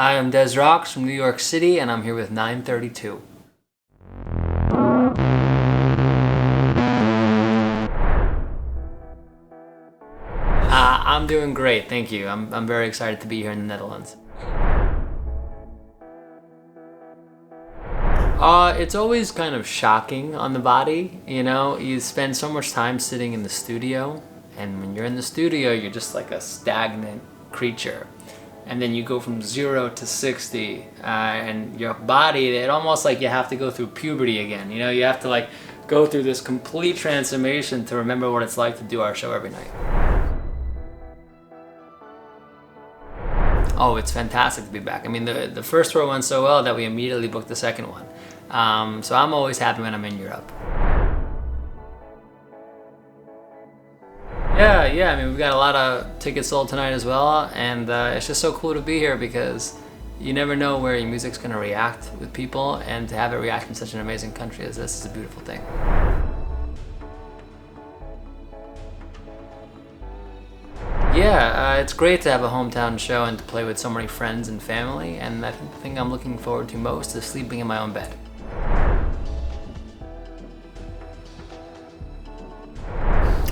Hi, I'm Des Rocs from New York City, and I'm here with 932. I'm doing great, thank you. I'm very excited to be here in the Netherlands. It's always kind of shocking on the body, you know? You spend so much time sitting in the studio, and when you're in the studio, you're just like a stagnant creature. And then you go from 0 to 60, and your body, it almost like you have to go through puberty again. You know, you have to like go through this complete transformation to remember what it's like to do our show every night. Oh, it's fantastic to be back. I mean, the first tour went so well that we immediately booked the second one. So I'm always happy when I'm in Europe. Yeah, I mean, we've got a lot of tickets sold tonight as well, and it's just so cool to be here because you never know where your music's gonna react with people, and to have it react in such an amazing country as this is a beautiful thing. Yeah, it's great to have a hometown show and to play with so many friends and family, and I think the thing I'm looking forward to most is sleeping in my own bed.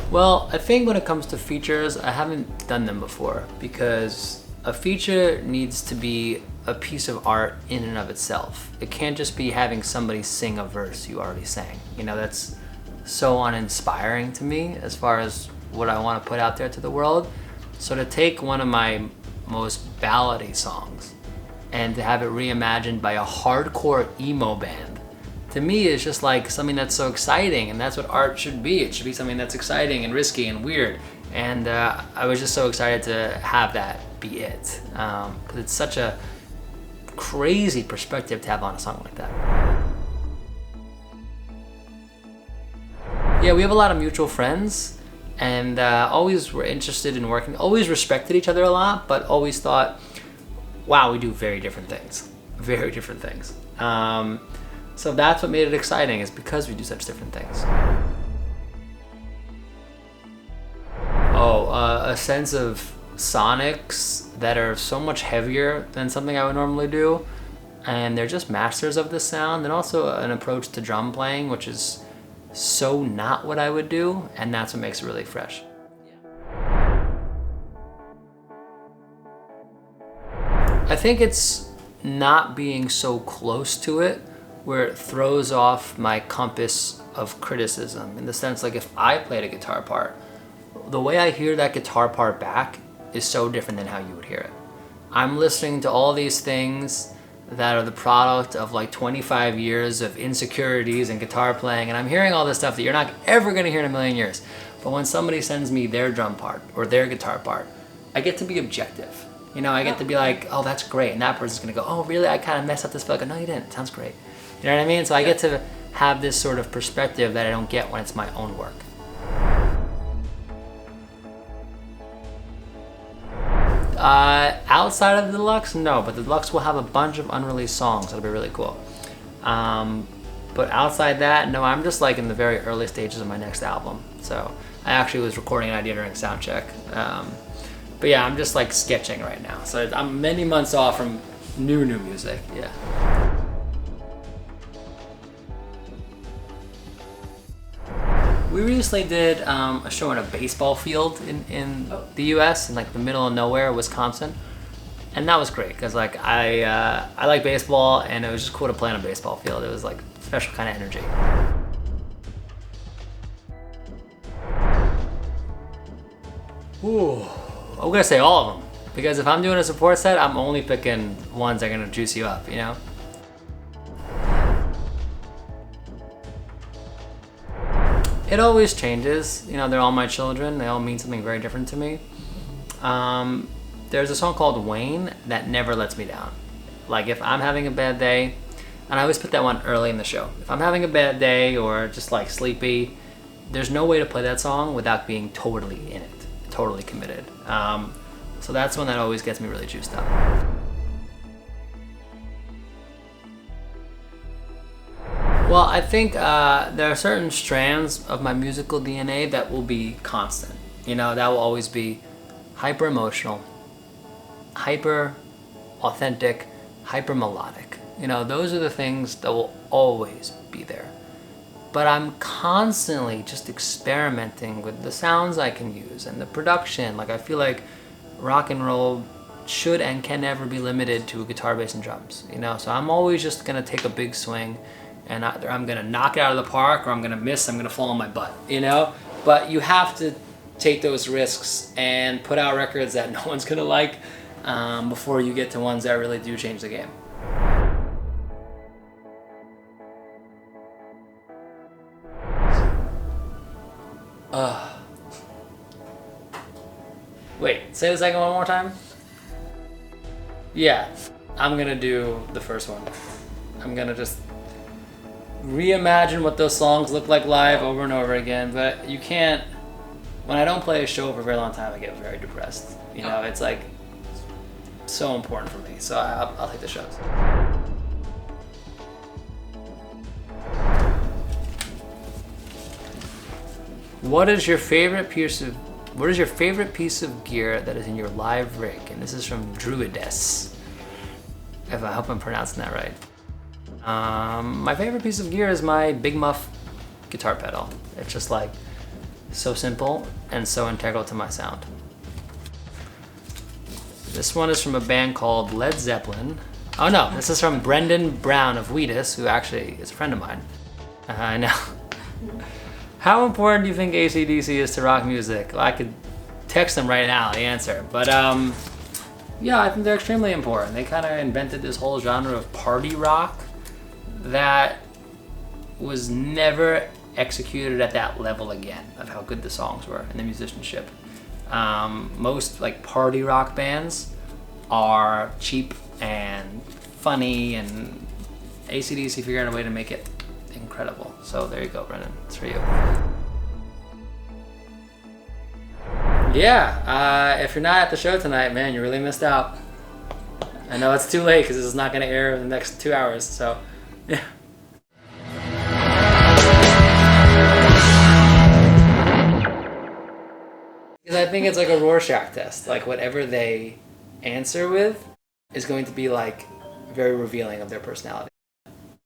Well, I think when it comes to features, I haven't done them before because a feature needs to be a piece of art in and of itself. It can't just be having somebody sing a verse you already sang. You know, that's so uninspiring to me as far as what I want to put out there to the world. So to take one of my most ballady songs and to have it reimagined by a hardcore emo band, to me is just like something that's so exciting, and that's what art should be. It should be something that's exciting and risky and weird. And I was just so excited to have that be it. Because it's such a crazy perspective to have on a song like that. Yeah, we have a lot of mutual friends, and always were interested in working, always respected each other a lot, but always thought, wow, we do very different things. Very different things. So that's what made it exciting, is because we do such different things. A sense of sonics that are so much heavier than something I would normally do, and they're just masters of the sound, and also an approach to drum playing, which is so not what I would do, and that's what makes it really fresh. I think it's not being so close to it where it throws off my compass of criticism, in the sense like if I played a guitar part, the way I hear that guitar part back is so different than how you would hear it. I'm listening to all these things that are the product of like 25 years of insecurities and guitar playing, and I'm hearing all this stuff that you're not ever gonna hear in a million years. But when somebody sends me their drum part or their guitar part, I get to be objective. You know, I get to be like, oh, that's great, and that person's gonna go, oh, really? I kind of messed up this fill. No, you didn't. It sounds great. You know what I mean? So I get to have this sort of perspective that I don't get when it's my own work. Outside of the deluxe, no, but the deluxe will have a bunch of unreleased songs. That'll be really cool. But outside that, no, I'm just like in the very early stages of my next album. So I actually was recording an idea during sound check. But yeah, I'm just like sketching right now. So I'm many months off from new music, yeah. We recently did a show in a baseball field in the U.S. in like the middle of nowhere, Wisconsin, and that was great because like I like baseball, and it was just cool to play on a baseball field. It was like special kind of energy. Ooh, I'm gonna say all of them because if I'm doing a support set, I'm only picking ones that are gonna juice you up, you know. It always changes. You know, they're all my children. They all mean something very different to me. There's a song called Wayne that never lets me down. Like if I'm having a bad day, and I always put that one early in the show. If I'm having a bad day or just like sleepy, there's no way to play that song without being totally in it, totally committed. So that's one that always gets me really juiced up. Well, I think there are certain strands of my musical DNA that will be constant. You know, that will always be hyper emotional, hyper authentic, hyper melodic. You know, those are the things that will always be there. But I'm constantly just experimenting with the sounds I can use and the production. Like, I feel like rock and roll should and can never be limited to guitar, bass, and drums, you know? So I'm always just gonna take a big swing, and either I'm gonna knock it out of the park, or I'm gonna miss, I'm gonna fall on my butt, you know? But you have to take those risks and put out records that no one's gonna like before you get to ones that really do change the game. Wait, say the second one more time? Yeah, I'm gonna do the first one. I'm gonna just reimagine what those songs look like live over and over again, but you can't, when I don't play a show for a very long time, I get very depressed. You know, it's like so important for me, so I'll take the shows. What is your favorite piece of gear that is in your live rig? And this is from WHEATUS. If I hope I'm pronouncing that right. My favorite piece of gear is my Big Muff guitar pedal. It's just like so simple and so integral to my sound. This one is from a band called Led Zeppelin. Oh no, this is from Brendan Brown of WHEATUS, who actually is a friend of mine. I know. How important do you think AC/DC is to rock music? Well, I could text them right now, the answer. But yeah, I think they're extremely important. They kind of invented this whole genre of party rock that was never executed at that level again of how good the songs were and the musicianship. Most like party rock bands are cheap and funny, and AC/DC figured out a way to make it incredible. So there you go, Brendan. It's for you. Yeah, if you're not at the show tonight, man, you really missed out. I know it's too late because this is not going to air in the next 2 hours, so yeah. Because I think it's like a Rorschach test. Like, whatever they answer with is going to be like very revealing of their personality.